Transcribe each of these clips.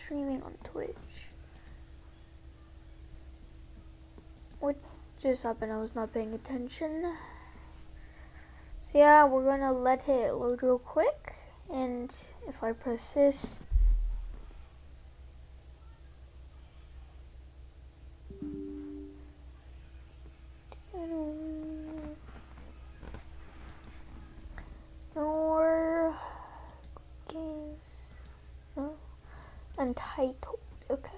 streaming on Twitch. What just happened? I was not paying attention. So yeah, we're gonna let it load real quick, and if I press this, more games, no, Untitled. Okay,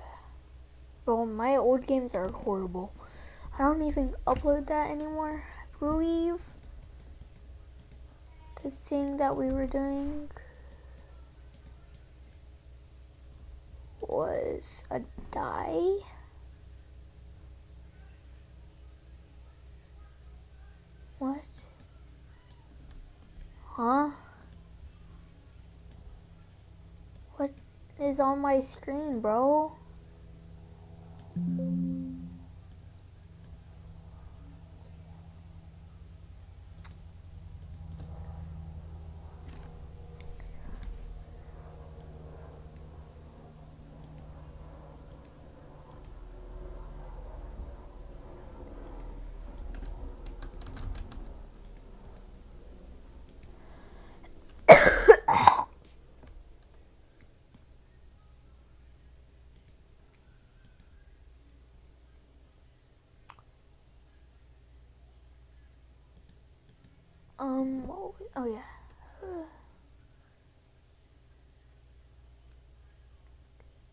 bro, my old games are horrible. I don't even upload that anymore. I believe the thing that we were doing was a die. What? Huh? What is on my screen, bro? Oh yeah.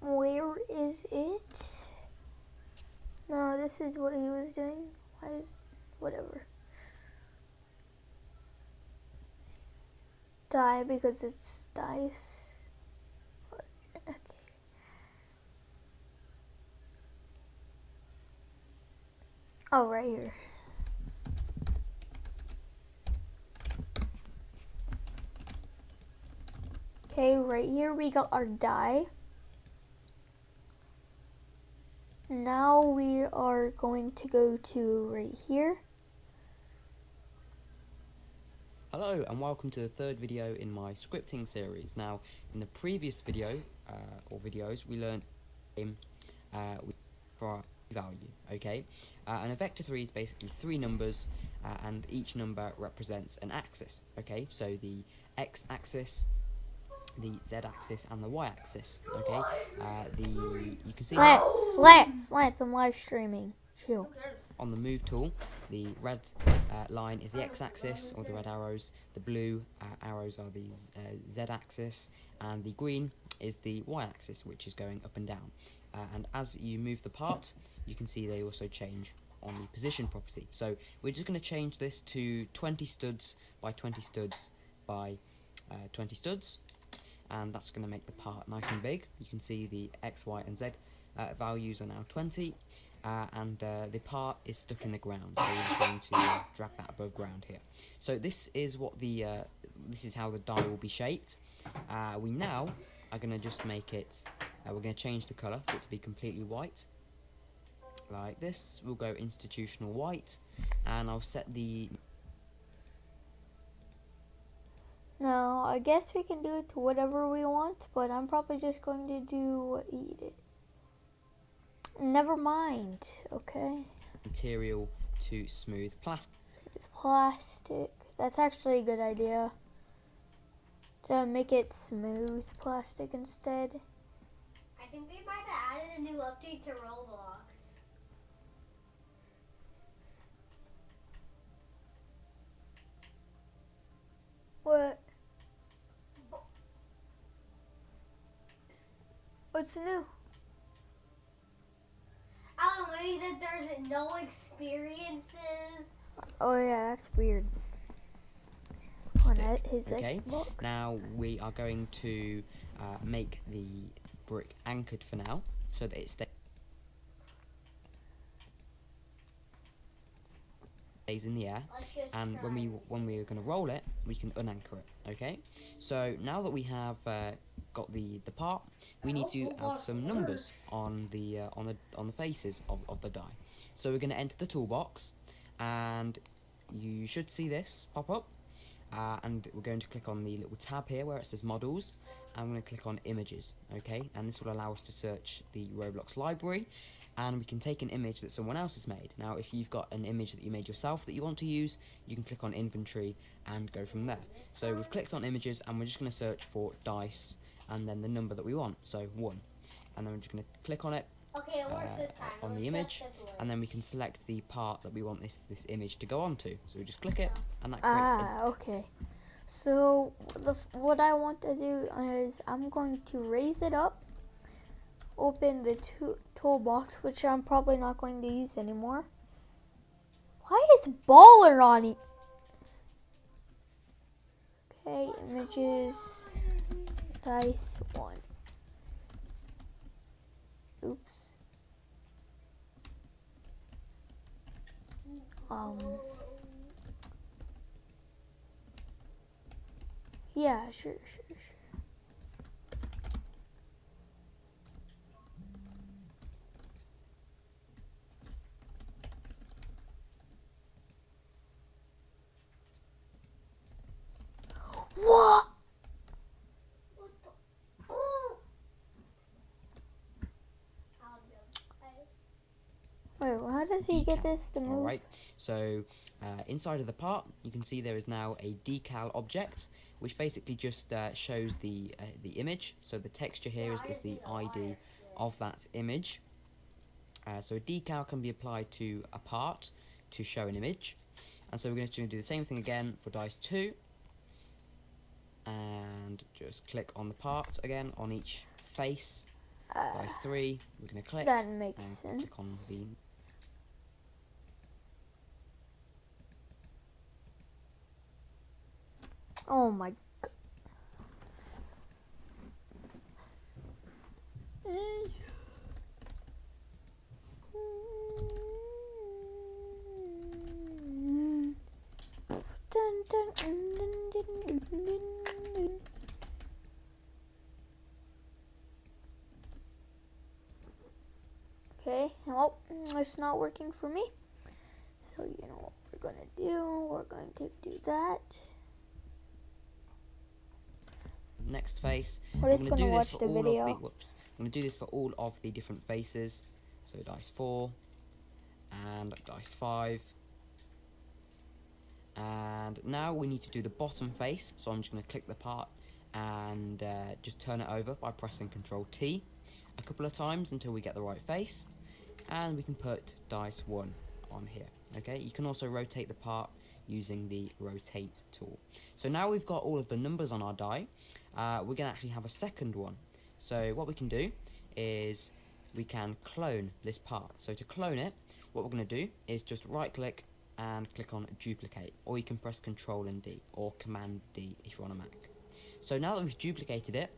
Where is it? No, this is what he was doing. Why is, whatever. Die because it's dice. Okay. Oh, right here. Okay, right here we got our die. Now we are going to go to right here. Hello and welcome to the third video in my scripting series. Now, in the previous video or videos, we learned for our value, okay? And a vector 3 is basically three numbers, and each number represents an axis, okay? So the x-axis, the z-axis, and the y-axis, okay? You can see Slats, I'm live streaming. Chill. on the move tool, the red line is the x-axis, or the red arrows, the blue arrows are the z-axis, and the green is the y-axis, which is going up and down. And as you move the part, you can see they also change on the position property. So we're just going to change this to 20 studs by 20 studs by 20 studs, and that's going to make the part nice and big. You can see the x, y, and z values are now 20. And the part is stuck in the ground, so we're just going to drag that above ground here. So this is what this is how the die will be shaped. We now are going to just make it. We're going to change the colour for it to be completely white, like this. We'll go institutional white, and I'll set the. No, I guess we can do it to whatever we want, but I'm probably just going to do what he did. Never mind, okay? Material to smooth plastic. Smooth plastic. That's actually a good idea. To make it smooth plastic instead. I think they might have added a new update to Roblox. What? What's new? I don't know, maybe that there's no experiences. Oh yeah, that's weird. On his Okay, Xbox. now we are going to make the brick anchored for now, so that it stays in the air, and when we are going to roll it, we can unanchor it. Okay, so now that we have got the part, we need to add some numbers on the faces of the die. So we're going to enter the toolbox, and you should see this pop up, and we're going to click on the little tab here where it says models, I'm going to click on images, okay, and this will allow us to search the Roblox library, and we can take an image that someone else has made. Now if you've got an image that you made yourself that you want to use, you can click on inventory and go from there. So we've clicked on images, and we're just going to search for dice and then the number that we want, so 1, and then we're just going to click on it Okay, it works this time. on the image, and then we can select the part that we want this image to go onto. So we just click it, and that creates Okay. So what I want to do is I'm going to raise it up, open the toolbox, which I'm probably not going to use anymore. Why is baller on it? Okay, images, dice 1. Oops. Yeah, sure. What? Wait, how does he get this to move? Alright, so inside of the part, you can see there is now a decal object, which basically just shows the image. So the texture here is the ID of that image. So a decal can be applied to a part to show an image. And so we're going to do the same thing again for dice 2. And just click on the part again on each face. Dice 3, we're going to click. That makes and sense. Click on the Oh my god. Okay, well, it's not working for me. So you know what we're gonna do? We're going to do that. next face. We're I'm just going to gonna do this watch for the all video. of the I'm going to do this for all of the different faces. So dice 4 and dice 5. And now we need to do the bottom face. So I'm just going to click the part and just turn it over by pressing Ctrl T a couple of times until we get the right face. And we can put dice 1 on here. Okay, you can also rotate the part using the rotate tool. So now we've got all of the numbers on our die, we're going to actually have a second one. So what we can do is we can clone this part. So to clone it, what we're going to do is just right click and click on duplicate, or you can press Ctrl and D or Command D if you're on a Mac. So now that we've duplicated it,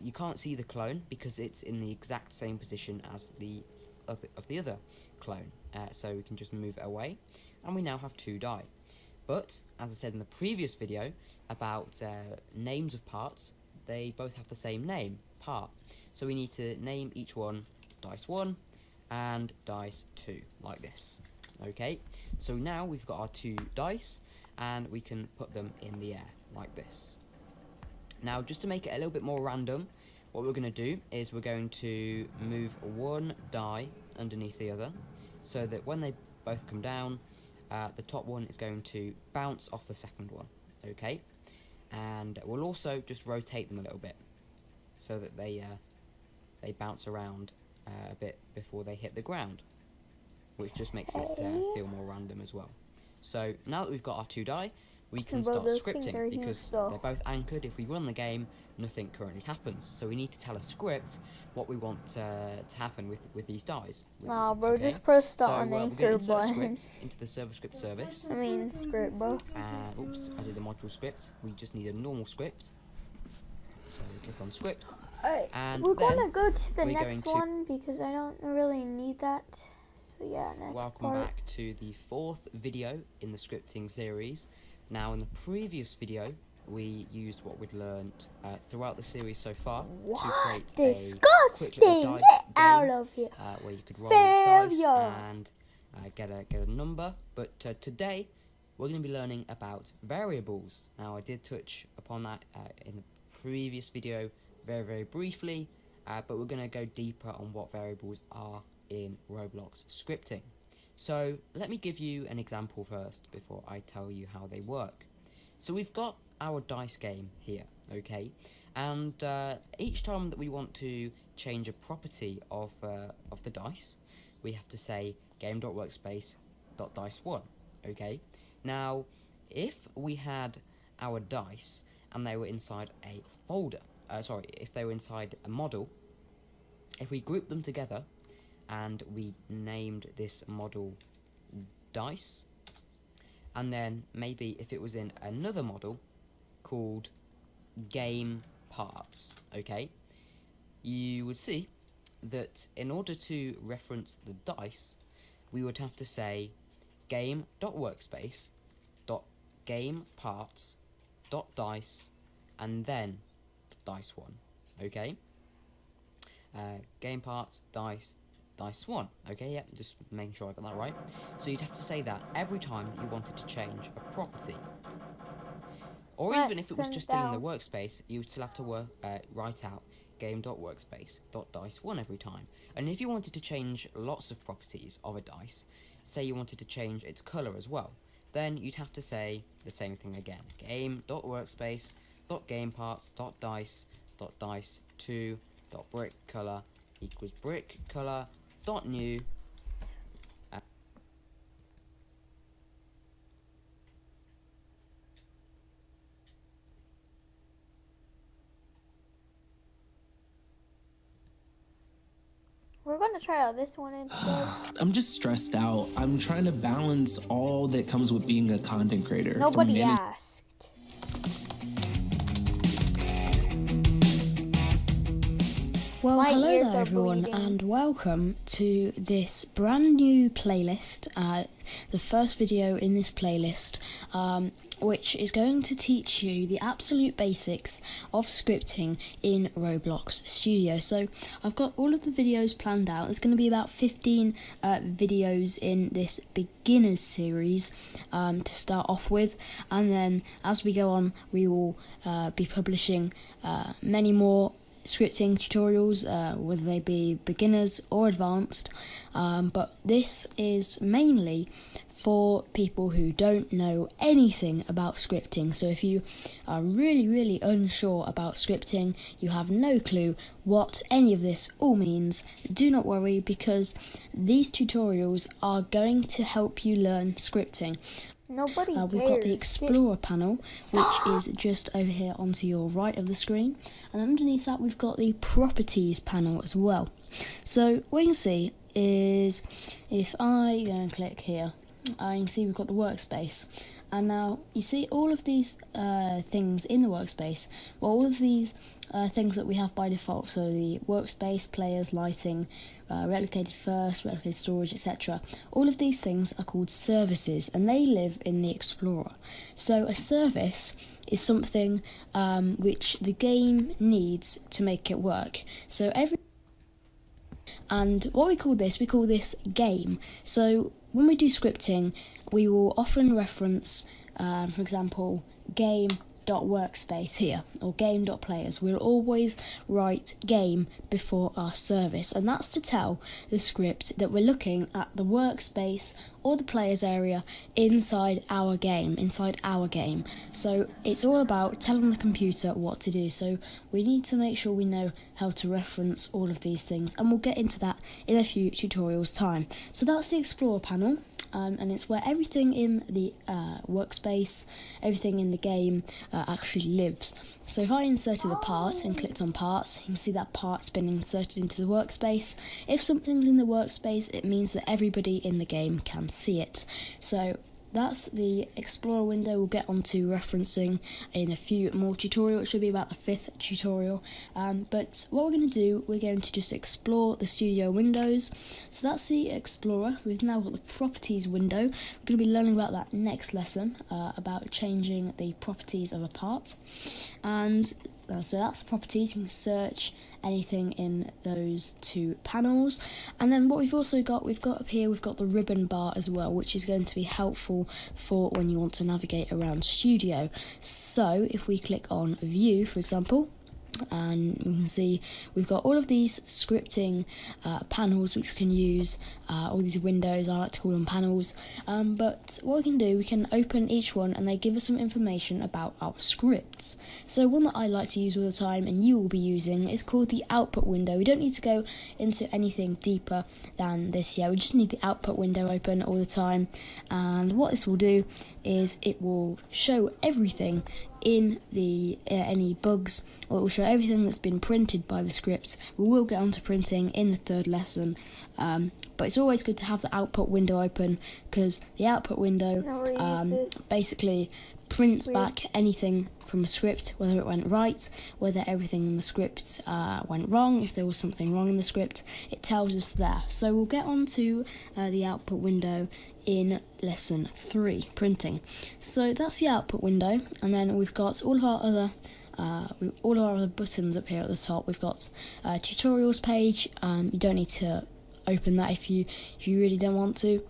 you can't see the clone because it's in the exact same position as the other clone. So we can just move it away, and we now have 2 die. But as I said in the previous video about names of parts, they both have the same name, part. So we need to name each one dice 1 and dice 2, like this. Okay, so now we've got our 2 dice, and we can put them in the air, like this. Now, just to make it a little bit more random, what we're going to do is we're going to move one die underneath the other, so that when they both come down, the top one is going to bounce off the second one, okay? And we'll also just rotate them a little bit, so that they bounce around a bit before they hit the ground, which just makes it feel more random as well. So now that we've got our 2 die, we can start scripting, because they're both anchored. If we run the game, nothing currently happens. So we need to tell a script what we want to happen with these dies. Nah, bro, just press the so, anchor button. Script into the server script service. I mean script, bro. Oops, I did a module script. We just need a normal script. So click on script. And we're gonna go to the next to one because I don't really need that. So yeah, next Welcome part. back to the 4th video in the scripting series. Now, in the previous video, we used what we'd learned throughout the series so far to create a quick little dice out game of here. where you could roll dice Failure. and get a number. But today, we're going to be learning about variables. Now, I did touch upon that in the previous video very briefly, but we're going to go deeper on what variables are in Roblox scripting. So let me give you an example first before I tell you how they work. So we've got our dice game here, okay, and each time that we want to change a property of the dice, we have to say game.workspace.dice1, okay. Now if we had our dice and they were inside a folder, if they were inside a model, if we grouped them together and we named this model dice, and then maybe if it was in another model called game parts, okay, you would see that in order to reference the dice, we would have to say game.workspace.gameparts.dice and then dice1, okay. Game parts, dice, dice1, okay, yeah, just making sure I got that right. So you'd have to say that every time that you wanted to change a property. Or even if it was just still in the workspace, you would still have to write out game.workspace.dice1 every time. And if you wanted to change lots of properties of a dice, say you wanted to change its colour as well, then you'd have to say the same thing again. Game.workspace.gameparts.dice.dice2.brick_color equals brick_color.new. We're gonna try out this one instead. I'm just stressed out. I'm trying to balance all that comes with being a content creator. Nobody asked. Well, My hello ears there are everyone, bleeding. and welcome to this brand new playlist, the first video in this playlist, which is going to teach you the absolute basics of scripting in Roblox Studio. So I've got all of the videos planned out. There's going to be about 15 videos in this beginners series to start off with, and then as we go on we will be publishing many more scripting tutorials, whether they be beginners or advanced, but this is mainly for people who don't know anything about scripting. So if you are really unsure about scripting, you have no clue what any of this all means, do not worry, because these tutorials are going to help you learn scripting. Nobody We've got the Explorer panel, which is just over here onto your right of the screen, and underneath that we've got the Properties panel as well. So what you can see is, if I go and click here, you can see we've got the workspace, and now you see all of these things in the workspace, well, all of these things that we have by default, so the workspace, players, lighting, replicated first, replicated storage, etc. All of these things are called services, and they live in the Explorer. So a service is something which the game needs to make it work. So and what we call this game. So when we do scripting, we will often reference, for example, game.workspace here, or game.players. We'll always write game before our service, and that's to tell the script that we're looking at the workspace or the players area inside our game. So it's all about telling the computer what to do. So we need to make sure we know how to reference all of these things, and we'll get into that in a few tutorials time. So that's the Explorer panel. And it's where everything in the workspace, everything in the game actually lives. So if I inserted the part and clicked on parts, you can see that part's been inserted into the workspace. If something's in the workspace, it means that everybody in the game can see it. So that's the Explorer window. We'll get onto referencing in a few more tutorials. It should be about the 5th tutorial. But what we're going to do, we're going to just explore the studio windows. So that's the Explorer. We've now got the properties window. We're going to be learning about that next lesson, about changing the properties of a part. And so that's the properties. You can search anything in those two panels. And then what we've also got, we've got up here, we've got the ribbon bar as well, which is going to be helpful for when you want to navigate around Studio. So if we click on View, for example, and we can see we've got all of these scripting panels which we can use, all these windows, I like to call them panels, but what we can do, we can open each one and they give us some information about our scripts. So one that I like to use all the time and you will be using is called the output window. We don't need to go into anything deeper than this yet, we just need the output window open all the time, and what this will do is it will show everything in the any bugs, or it will show everything that's been printed by the scripts. We will get onto printing in the third lesson, but it's always good to have the output window open, because the output window basically prints back anything from a script, whether it went right, whether everything in the script went wrong. If there was something wrong in the script, it tells us there. So we'll get on to the output window in lesson 3, printing. So that's the output window, and then we've got all of our other buttons up here at the top. We've got tutorials page. You don't need to open that if you really don't want to,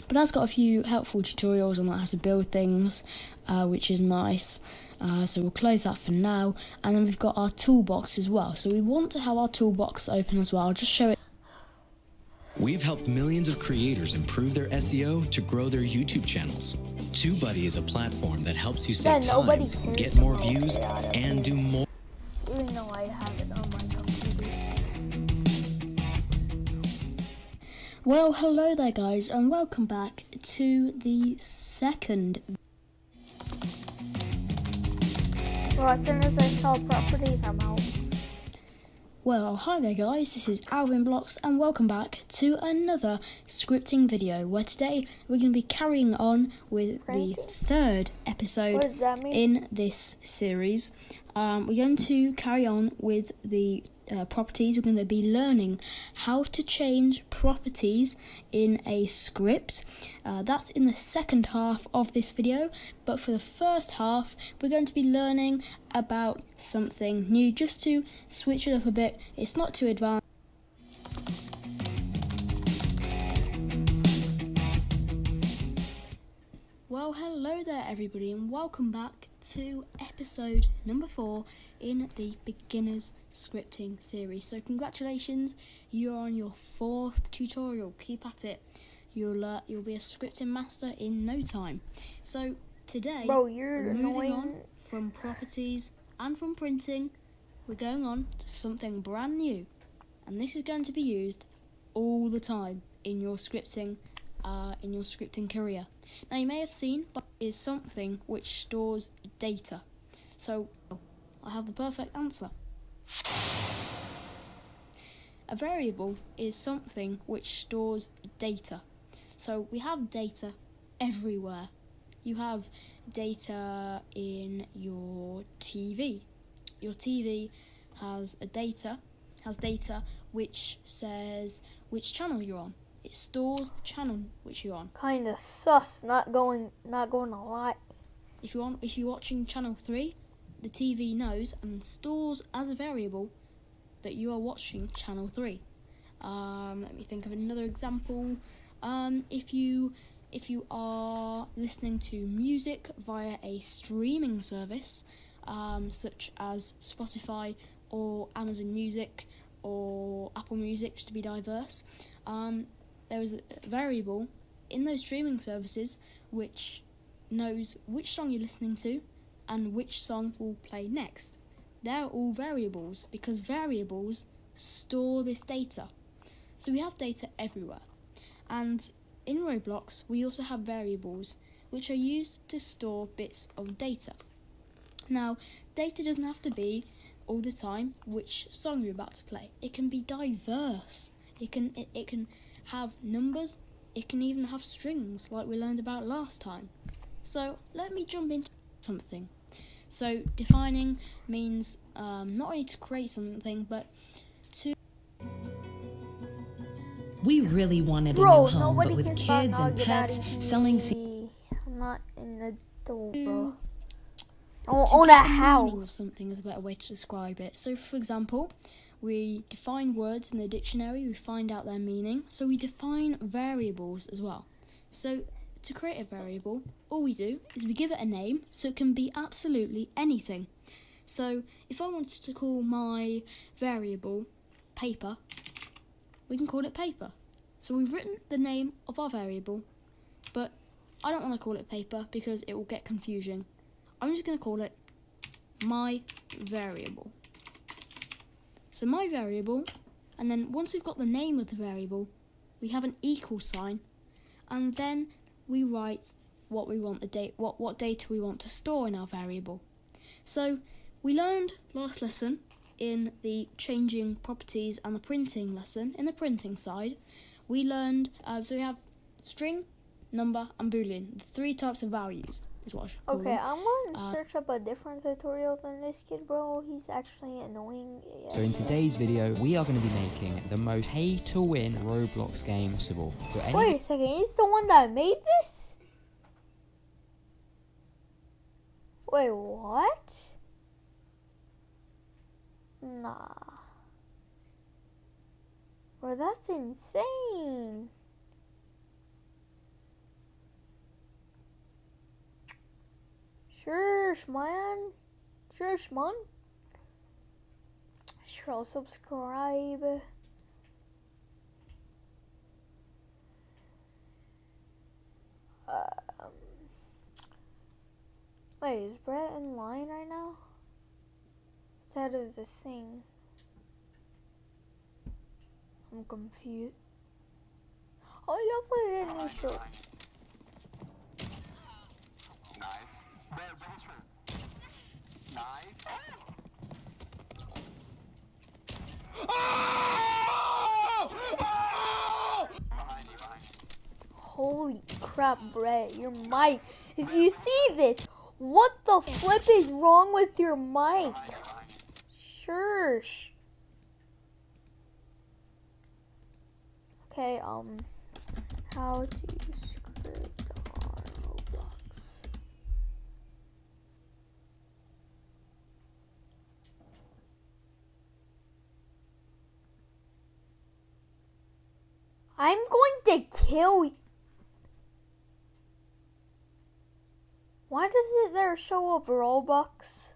but that's got a few helpful tutorials on how to build things, which is nice. So we'll close that for now, and then we've got our toolbox as well. So we want to have our toolbox open as well. I'll just show it. We've helped millions of creators improve their SEO to grow their YouTube channels. TubeBuddy is a platform that helps you save time, get more views, and do more. Even though I have it on my computer. Well, hello there guys, and welcome back to the second. Well, as soon as I tell properties, I'm out. Well, hi there guys, this is Alvin Blocks and welcome back to another scripting video, where today we're going to be carrying on with the third episode in this series. We're going to carry on with the properties. We're going to be learning how to change properties in a script. That's in the second half of this video, but for the first half we're going to be learning about something new, just to switch it up a bit. It's not too advanced. Well, hello there everybody, and welcome back to episode number 4 in the beginners scripting series. So congratulations, you're on your 4th tutorial. Keep at it. You'll be a scripting master in no time. So today, we're moving on from properties and from printing. We're going on to something brand new, and this is going to be used all the time in your scripting career. Now you may have seen, but is something which stores data. So I have the perfect answer. A variable is something which stores data. So we have data everywhere. You have data in your TV. Your TV has data which says which channel you're on. It stores the channel which you're on. Kinda sus, not going to lie. If you're watching channel 3, the TV knows and stores as a variable that you are watching channel 3. Let me think of another example. If you are listening to music via a streaming service, such as Spotify or Amazon Music or Apple Music, just to be diverse, there is a variable in those streaming services which knows which song you're listening to and which song will play next. They're all variables because variables store this data. So we have data everywhere. And in Roblox, we also have variables which are used to store bits of data. Now, data doesn't have to be all the time which song you're about to play. It can be diverse. It can have numbers. It can even have strings, like we learned about last time. So let me jump into something. So defining means not only to create something, but to... We really wanted a new home, but with kids and pets selling... I'm not an adult, bro. I don't own a house. Of something is a better way to describe it. So for example, we define words in the dictionary, we find out their meaning, so we define variables as well. So to create a variable, all we do is we give it a name, so it can be absolutely anything. So if I wanted to call my variable paper, we can call it paper. So we've written the name of our variable, but I don't want to call it paper because it will get confusing. I'm just going to call it my variable. So my variable, and then once we've got the name of the variable, we have an equal sign, and then we write what we want what data we want to store in our variable. So we learned last lesson in the changing properties and the printing lesson, in the printing side, we learned, so we have string, number, and boolean, the 3 types of values is what I should call them. I'm going to search up a different tutorial than this kid, bro. He's actually annoying. Yeah. So in today's video, we are going to be making the most pay-to-win Roblox game possible. So wait a second, he's the one that made this? Wait, what? Nah. Bro, that's insane. Sure, man. Sure, I'll subscribe. Wait, is Brett in line right now? It's out of the thing. I'm confused. Oh, you uploaded a new show. Holy crap, Brett, your mic. If you see this, what the flip is wrong with your mic? Shush. Okay, how to script on Roblox. I'm going to kill you. Why does it there show up Robux?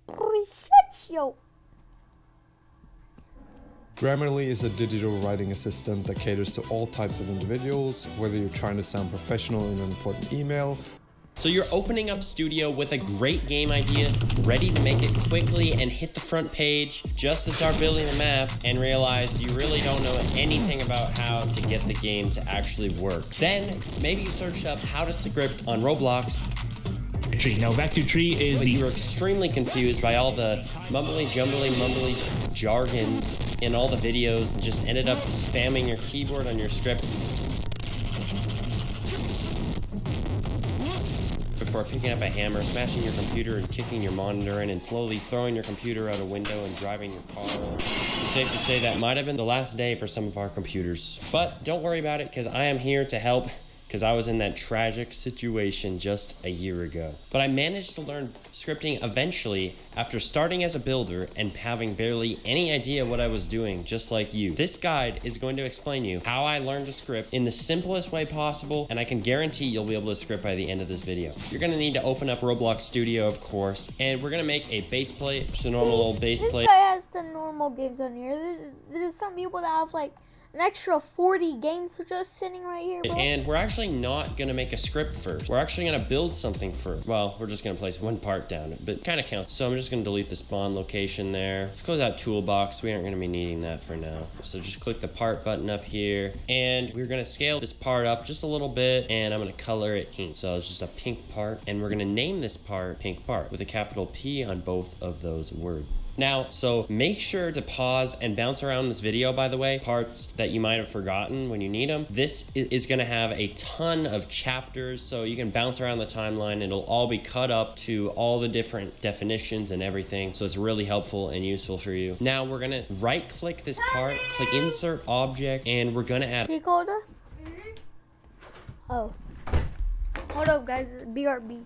Holy shit, yo. Grammarly is a digital writing assistant that caters to all types of individuals, whether you're trying to sound professional in an important email. So you're opening up Studio with a great game idea, ready to make it quickly and hit the front page, just as start building the map and realize you really don't know anything about how to get the game to actually work. Then maybe you searched up how to script on Roblox. Tree. Now back to tree is You were extremely confused by all the mumbly jargon in all the videos and just ended up spamming your keyboard on your script before picking up a hammer, smashing your computer and kicking your monitor in and slowly throwing your computer out a window and driving your car. It's safe to say that might have been the last day for some of our computers. But don't worry about it, because I am here to help, because I was in that tragic situation just a year ago. But I managed to learn scripting eventually after starting as a builder and having barely any idea what I was doing, just like you. This guide is going to explain you how I learned to script in the simplest way possible, and I can guarantee you'll be able to script by the end of this video. You're gonna need to open up Roblox Studio, of course, and we're gonna make a base plate, just a normal old base plate. This guy has the normal games on here. There's some people that have like an extra 40 games just sitting right here, bro. And we're actually not gonna make a script first. We're actually gonna build something first. Well, we're just gonna place one part down, but it kind of counts. So I'm just gonna delete the spawn location there. Let's close out toolbox. We aren't gonna be needing that for now. So just click the part button up here, and we're gonna scale this part up just a little bit, and I'm gonna color it pink. So it's just a pink part, and we're gonna name this part Pink Part with a capital P on both of those words. Now, so make sure to pause and bounce around this video, by the way, parts that you might have forgotten when you need them. This is gonna have a ton of chapters, so you can bounce around the timeline. It'll all be cut up to all the different definitions and everything, so it's really helpful and useful for you. Now, we're gonna right-click this part, click Insert Object, and we're gonna add... She called us? Oh. Hold up, guys. BRB.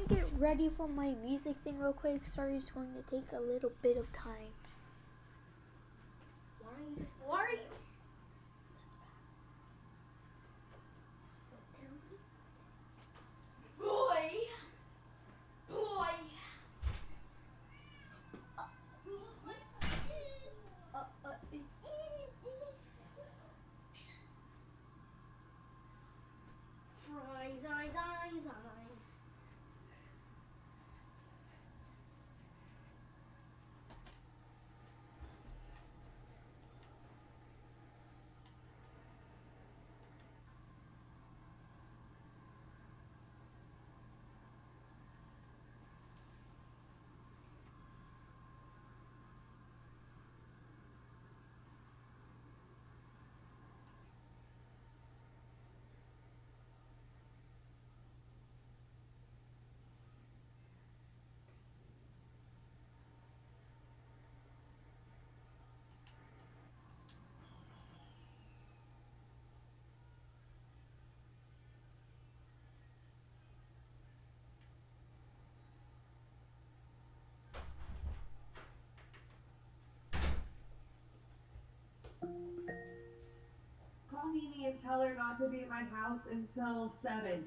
get ready for my music thing real quick. Sorry, it's going to take a little bit of time. Why are you? Eyes. Call Nene and tell her not to be at my house until 7.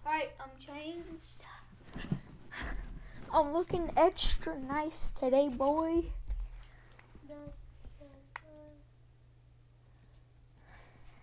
Alright, I'm changed. I'm looking extra nice today, boy.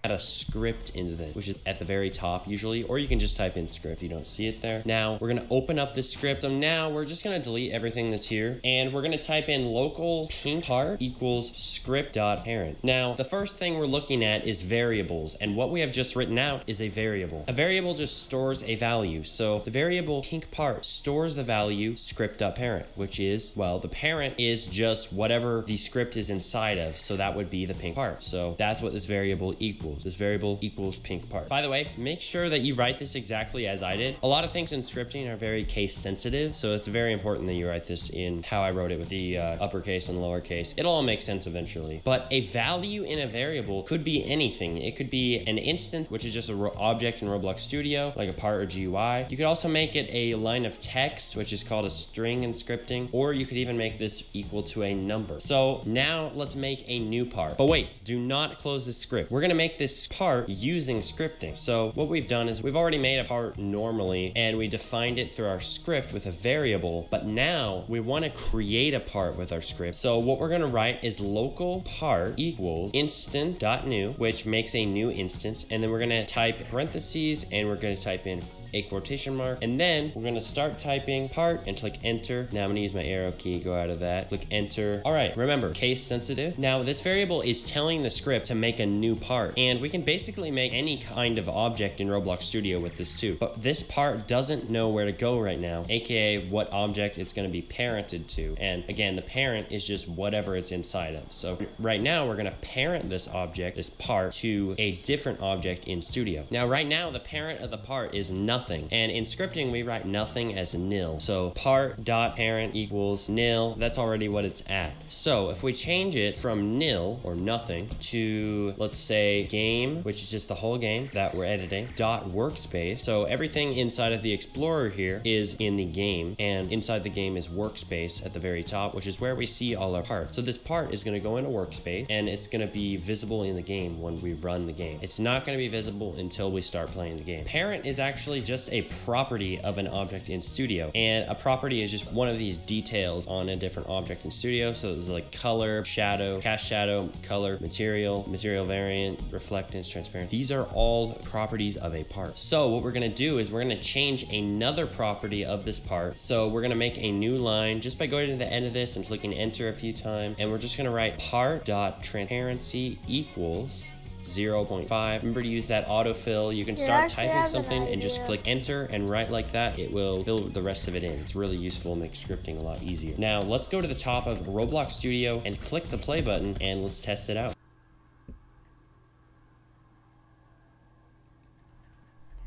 Add a script into this, which is at the very top usually, or you can just type in script if you don't see it there. Now we're gonna open up this script. So now we're just gonna delete everything that's here, and we're gonna type in local pink heart equals script.parent. Now the first thing we're looking at is variables, and what we have just written out is a variable. A variable just stores a value. So the variable pink part stores the value script.parent, which is, well, the parent is just whatever the script is inside of. So that would be the pink part. So that's what this variable equals. equals. This variable equals pink part. By the way, make sure that you write this exactly as I did. A lot of things in scripting are very case sensitive, so it's very important that you write this in how I wrote it with the uppercase and lowercase. It'll all make sense eventually. But a value in a variable could be anything. It could be an instance, which is just an object in Roblox Studio, like a part or GUI. You could also make it a line of text, which is called a string in scripting, or you could even make this equal to a number. So now let's make a new part. But wait, do not close this script. We're gonna make this part using scripting. So what we've done is we've already made a part normally, and we defined it through our script with a variable, but now we wanna create a part with our script. So what we're gonna write is local part equals instant.new, which makes a new instance, and then we're gonna type parentheses, and we're gonna type in a quotation mark, and then we're gonna start typing part and click enter. Now I'm gonna use my arrow key, go out of that, click enter. All right, remember, case sensitive. Now this variable is telling the script to make a new part, and we can basically make any kind of object in Roblox Studio with this too, but this part doesn't know where to go right now, aka what object it's gonna be parented to. And again, the parent is just whatever it's inside of. So right now we're gonna parent this object, this part, to a different object in Studio. Now right now the parent of the part is nothing. And in scripting, we write nothing as nil. So part.parent equals nil. That's already what it's at. So if we change it from nil or nothing to, let's say, game, which is just the whole game that we're editing, dot workspace. So everything inside of the Explorer here is in the game, and inside the game is workspace at the very top, which is where we see all our parts. So this part is going to go into workspace, and it's going to be visible in the game when we run the game. It's not going to be visible until we start playing the game. Parent is actually just a property of an object in Studio, and a property is just one of these details on a different object in Studio. So there's like color, shadow, cast shadow, color, material variant, reflectance, transparent. These are all properties of a part. So what we're gonna do is we're gonna change another property of this part. So we're gonna make a new line just by going to the end of this and clicking enter a few times, and we're just gonna write part.transparency equals 0.5. Remember to use that autofill. You can start typing something and just click enter and write like that. It will fill the rest of it in. It's really useful, makes scripting a lot easier. Now let's go to the top of Roblox Studio and click the play button, and let's test it out.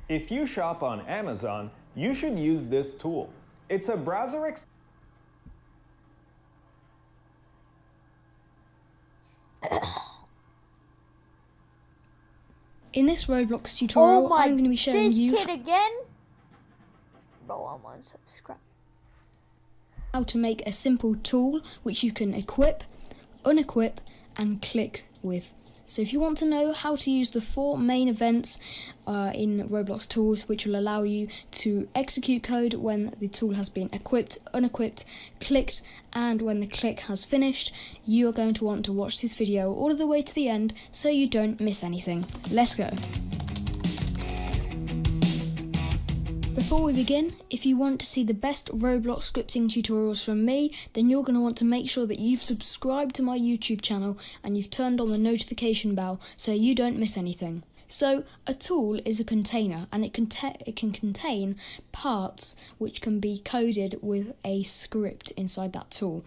If you shop on Amazon, you should use this tool. It's a browser In this Roblox tutorial, I'm going to be showing you kid again? Bro, I'm unsubscribed. How to make a simple tool which you can equip, unequip, and click with. So if you want to know how to use the 4 main events in Roblox tools, which will allow you to execute code when the tool has been equipped, unequipped, clicked, and when the click has finished, you are going to want to watch this video all the way to the end so you don't miss anything. Let's go. Before we begin, if you want to see the best Roblox scripting tutorials from me, then you're going to want to make sure that you've subscribed to my YouTube channel and you've turned on the notification bell so you don't miss anything. So a tool is a container, and it can contain parts which can be coded with a script inside that tool.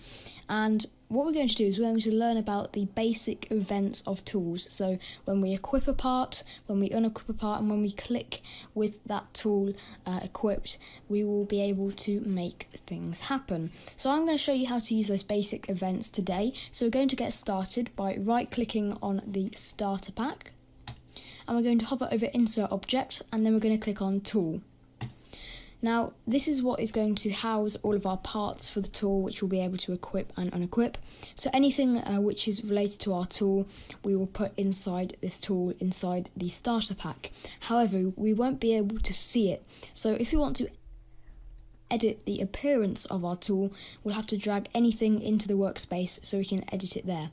And what we're going to do is we're going to learn about the basic events of tools. So when we equip a part, when we unequip a part, and when we click with that tool equipped, we will be able to make things happen. So I'm going to show you how to use those basic events today. So we're going to get started by right-clicking on the starter pack, and we're going to hover over insert object, and then we're going to click on tool. Now, this is what is going to house all of our parts for the tool, which we'll be able to equip and unequip. So anything which is related to our tool, we will put inside this tool, inside the starter pack. However, we won't be able to see it. So if you want to edit the appearance of our tool, we'll have to drag anything into the workspace so we can edit it there.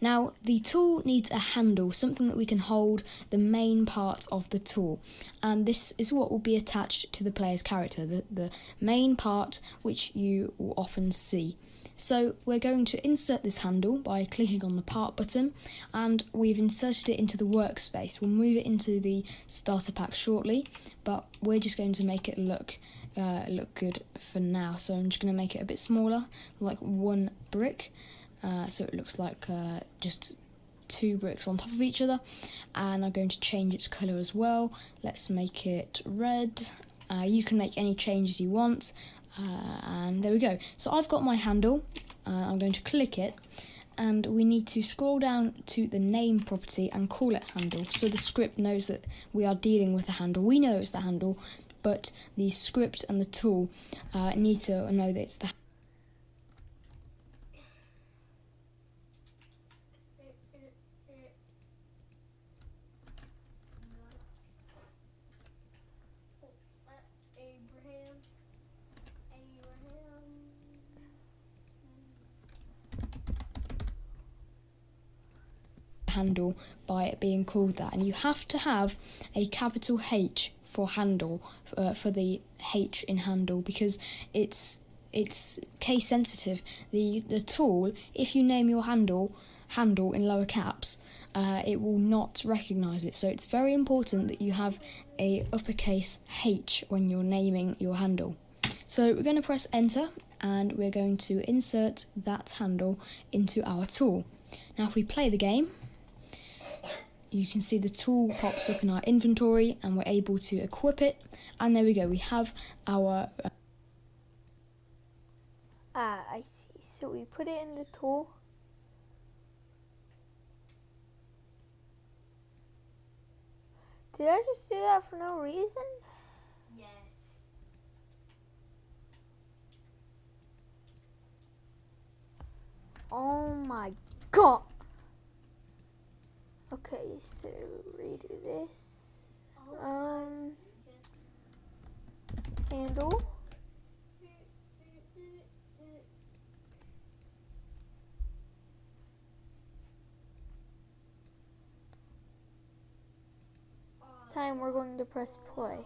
Now, the tool needs a handle, something that we can hold the main part of the tool, and this is what will be attached to the player's character, the main part which you will often see. So we're going to insert this handle by clicking on the part button, and we've inserted it into the workspace. We'll move it into the starter pack shortly, but we're just going to make it look good for now. So I'm just going to make it a bit smaller, like 1 brick. So it looks like just two bricks on top of each other, and I'm going to change its colour as well. Let's make it red. You can make any changes you want, and there we go. So I've got my handle. I'm going to click it, and we need to scroll down to the name property and call it handle, so the script knows that we are dealing with a handle. We know it's the handle, but the script and the tool need to know that it's the handle by it being called that. And you have to have a capital H for handle, for the H in handle, because it's case sensitive. The tool, if you name your handle in lower caps, it will not recognize it. So it's very important that you have a uppercase H when you're naming your handle. So we're going to press enter, and we're going to insert that handle into our tool. Now if we play the game, you can see the tool pops up in our inventory, and we're able to equip it, and there we go, we have our I see. So we put it in the tool. Did I just do that for no reason? Yes. Oh my god. Okay, so redo this. Handle. This time we're going to press play.